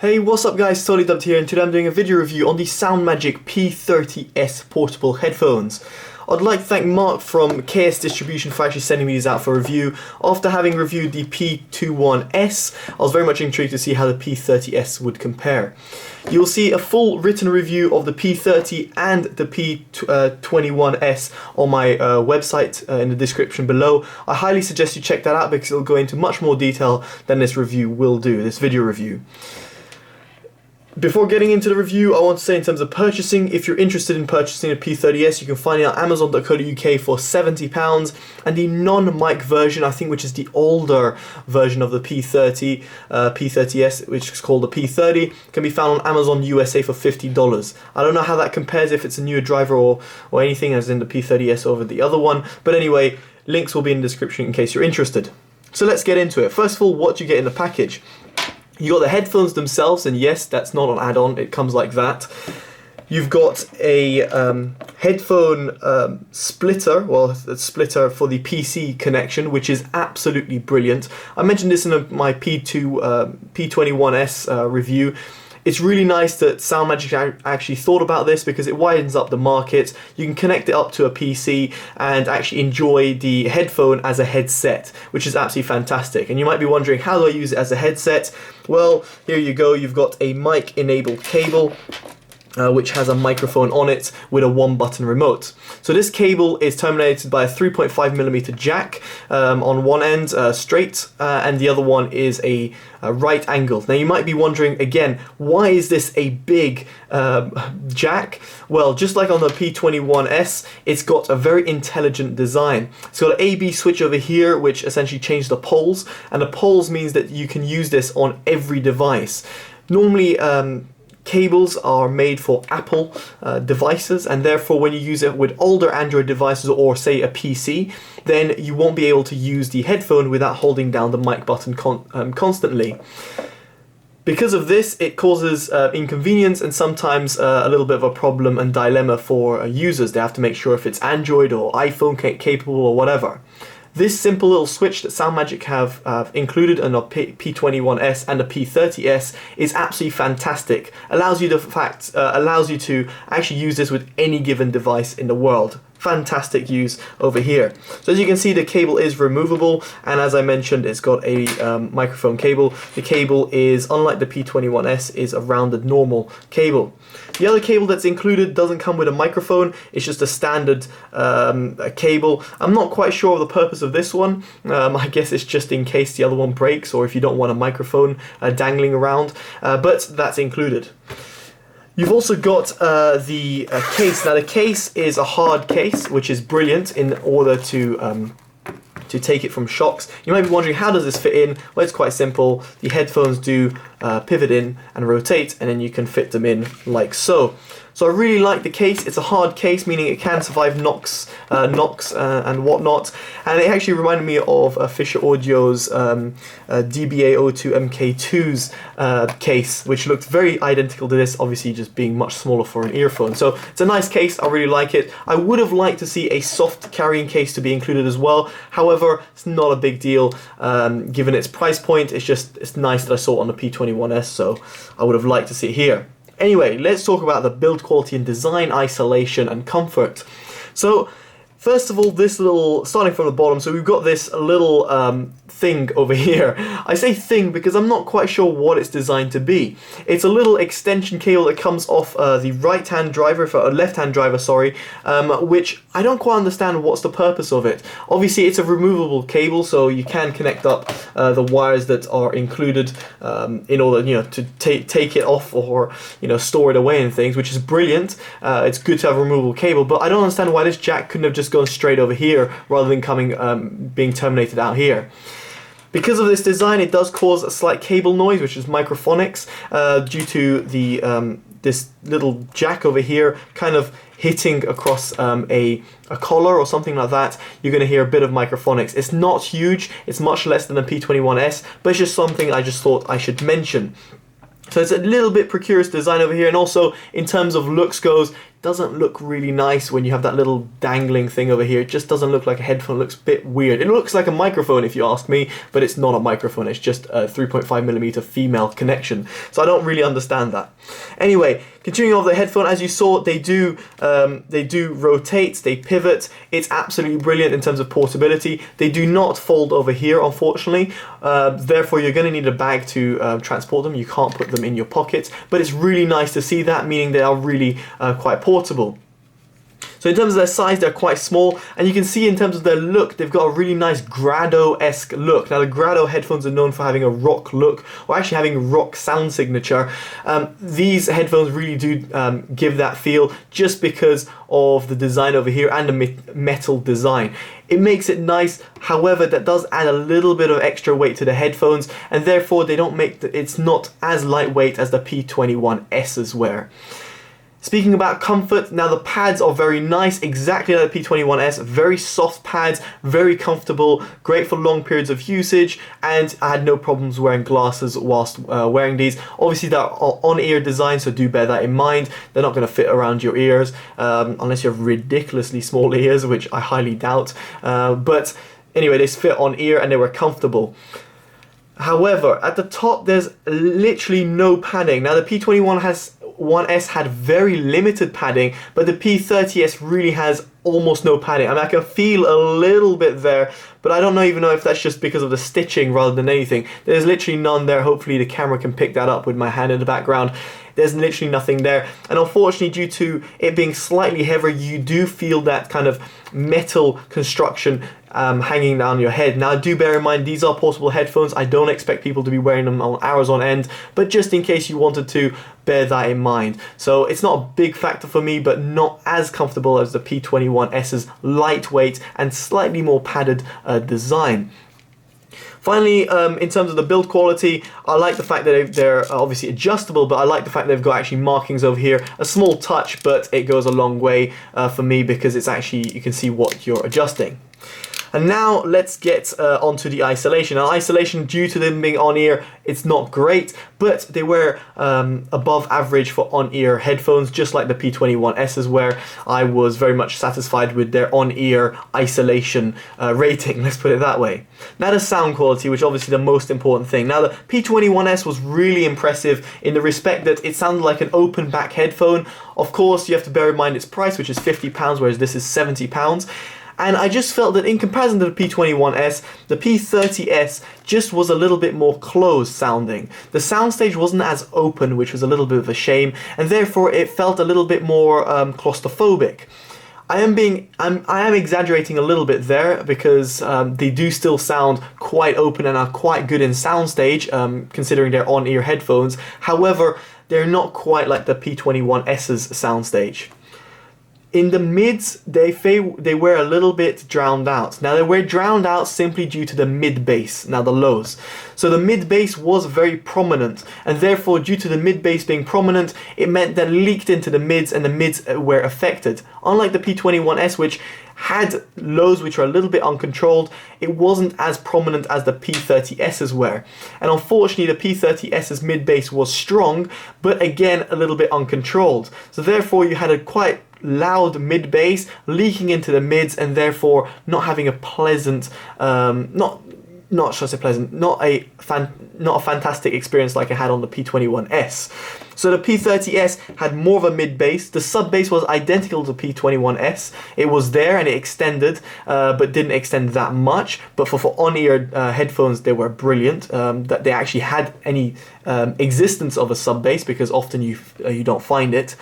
Hey, what's up guys, Totallydubbed here, and today I'm doing a video review on the SoundMAGIC P30S portable headphones. I'd like to thank Mark from KS Distribution for actually sending me these out for review. After having reviewed the P21S, I was very much intrigued to see how the P30S would compare. You'll see a full written review of the P30 and the P21S on my website in the description below. I highly suggest you check that out because it'll go into much more detail than this review will do, this video review. Before getting into the review, I want to say in terms of purchasing, if you're interested in purchasing a P30S, you can find it on Amazon.co.uk for £70, and the non-mic version, I think, which is the older version of the P30S, which is called the P30, can be found on Amazon USA for $50. I don't know how that compares if it's a newer driver or anything as in the P30S over the other one, but anyway, links will be in the description in case you're interested. So let's get into it. First of all, what do you get in the package? You got the headphones themselves, and yes, that's not an add-on, it comes like that. You've got a headphone splitter, well, a splitter for the PC connection, which is absolutely brilliant. I mentioned this in my P21S review. It's really nice that SoundMAGIC actually thought about this because it widens up the market. You can connect it up to a PC and actually enjoy the headphone as a headset, which is absolutely fantastic. And you might be wondering, how do I use it as a headset? Well, here you go. You've got a mic-enabled cable, which has a microphone on it with a one-button remote. So this cable is terminated by a 3.5mm jack on one end, straight, and the other one is a right angle. Now you might be wondering again, why is this a big jack? Well, just like on the P21S, it's got a very intelligent design. It's got an A/B switch over here, which essentially changes the poles, and the poles means that you can use this on every device. Normally, cables are made for Apple devices, and therefore when you use it with older Android devices or say a PC, then you won't be able to use the headphone without holding down the mic button constantly. Because of this, it causes inconvenience and sometimes a little bit of a problem and dilemma for users. They have to make sure if it's Android or iPhone capable or whatever. This simple little switch that SoundMAGIC have included in the P21S and the P30S is absolutely fantastic. Allows you to actually use this with any given device in the world. Fantastic use over here. So as you can see, the cable is removable, and as I mentioned, it's got a microphone cable. The cable is, unlike the P21S, is a rounded normal cable. The other cable that's included doesn't come with a microphone, it's just a standard cable. I'm not quite sure of the purpose of this one. I guess it's just in case the other one breaks or if you don't want a microphone dangling around, but that's included. You've also got the case. Now the case is a hard case, which is brilliant in order to take it from shocks. You might be wondering, how does this fit in? Well, it's quite simple. The headphones do pivot in and rotate, and then you can fit them in like so. So I really like the case. It's a hard case, meaning it can survive knocks and whatnot. And it actually reminded me of Fisher Audio's DBA02 MK2's case, which looked very identical to this, obviously just being much smaller for an earphone. So it's a nice case, I really like it. I would have liked to see a soft carrying case to be included as well. However, it's not a big deal given its price point. It's nice that I saw it on the P21S, so I would have liked to see it here. Anyway, let's talk about the build quality and design, isolation and comfort. So first of all, this little, starting from the bottom, so we've got this little thing over here. I say thing because I'm not quite sure what it's designed to be. It's a little extension cable that comes off the right-hand driver, left-hand driver, sorry, which I don't quite understand what's the purpose of it. Obviously, it's a removable cable, so you can connect up the wires that are included in order, to take it off or, store it away and things, which is brilliant. It's good to have a removable cable, but I don't understand why this jack couldn't have just gone straight over here rather than being terminated out here. Because of this design, it does cause a slight cable noise, which is microphonics, due to the this little jack over here kind of hitting across a collar or something like that. You're going to hear a bit of microphonics. It's not huge, it's much less than a P21S, but it's just something I just thought I should mention. So it's a little bit precarious design over here, and also in terms of looks goes, doesn't look really nice when you have that little dangling thing over here. It just doesn't look like a headphone. It looks a bit weird. It looks like a microphone if you ask me, but it's not a microphone. It's just a 3.5mm female connection. So I don't really understand that. Anyway, continuing on the headphone, as you saw, they do rotate, they pivot. It's absolutely brilliant in terms of portability. They do not fold over here, unfortunately. Therefore, you're going to need a bag to transport them. You can't put them in your pockets, but it's really nice to see that, meaning they are really quite portable. So in terms of their size, they're quite small, and you can see in terms of their look, they've got a really nice Grado-esque look. Now the Grado headphones are known for having a rock look, or actually having a rock sound signature. These headphones really do give that feel, just because of the design over here and the metal design. It makes it nice, however, that does add a little bit of extra weight to the headphones, and therefore they don't make it's not as lightweight as the P21S's were. Speaking about comfort, now the pads are very nice, exactly like the P21S, very soft pads, very comfortable, great for long periods of usage, and I had no problems wearing glasses whilst wearing these. Obviously they're on-ear design, so do bear that in mind. They're not going to fit around your ears, unless you have ridiculously small ears, which I highly doubt. But anyway, they fit on ear and they were comfortable. However, at the top there's literally no padding. Now the P21S had very limited padding, but the P30S really has almost no padding. I mean, I can feel a little bit there, but I don't even know if that's just because of the stitching rather than anything. There's literally none there. Hopefully the camera can pick that up with my hand in the background. There's literally nothing there, and unfortunately, due to it being slightly heavier, you do feel that kind of metal construction hanging down your head. Now do bear in mind, these are portable headphones. I don't expect people to be wearing them on hours on end, but just in case you wanted to, bear that in mind. So it's not a big factor for me, but not as comfortable as the P21S's lightweight and slightly more padded design. Finally, in terms of the build quality, I like the fact that they're obviously adjustable, but I like the fact they've got actually markings over here. A small touch, but it goes a long way for me, because it's actually, you can see what you're adjusting. And now let's get onto the isolation. Now isolation, due to them being on-ear, it's not great, but they were above average for on-ear headphones, just like the P21S's, where I was very much satisfied with their on-ear isolation rating, let's put it that way. Now the sound quality, which is obviously the most important thing. Now the P21S was really impressive in the respect that it sounded like an open back headphone. Of course, you have to bear in mind its price, which is £50, whereas this is £70. And I just felt that in comparison to the P21S, the P30S just was a little bit more closed sounding. The soundstage wasn't as open, which was a little bit of a shame, and therefore it felt a little bit more claustrophobic. I am exaggerating a little bit there, because they do still sound quite open and are quite good in soundstage, considering they're on-ear headphones. However, they're not quite like the P21S's soundstage. In the mids, they were a little bit drowned out. Now they were drowned out simply due to the mid bass, now the lows. So the mid bass was very prominent, and therefore due to the mid bass being prominent, it meant that it leaked into the mids, and the mids were affected. Unlike the P21S, which had lows which were a little bit uncontrolled, it wasn't as prominent as the P30S's were. And unfortunately the P30S's mid bass was strong, but again a little bit uncontrolled. So therefore you had a quite loud mid bass leaking into the mids, and therefore not having a pleasant, not a fantastic experience like I had on the P21S. So the P30S had more of a mid bass. The sub bass was identical to the P21S. It was there and it extended, but didn't extend that much. But for on-ear headphones, they were brilliant. That they actually had any existence of a sub bass, because often you don't find it.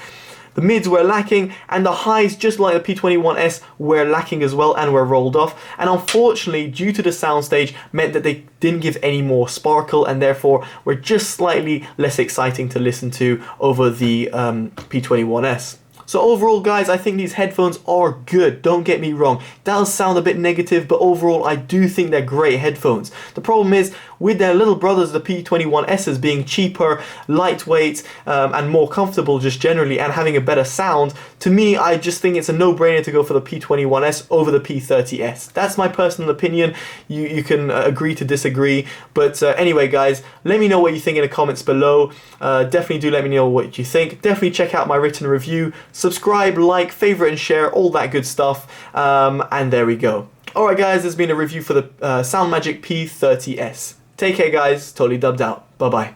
The mids were lacking, and the highs, just like the P21S, were lacking as well and were rolled off. And unfortunately, due to the soundstage, meant that they didn't give any more sparkle, and therefore were just slightly less exciting to listen to over the P21S. So overall, guys, I think these headphones are good, don't get me wrong. It does sound a bit negative, but overall I do think they're great headphones. The problem is, with their little brothers, the P21S's, being cheaper, lightweight, and more comfortable just generally, and having a better sound, to me, I just think it's a no-brainer to go for the P21S over the P30S. That's my personal opinion. You can agree to disagree, but anyway, guys, let me know what you think in the comments below. Definitely do let me know what you think. Definitely check out my written review. subscribe, like, favorite and share, all that good stuff, and there we go. Alright guys, there's been a review for the SoundMAGIC P30S. Take care guys, totally dubbed out. Bye bye.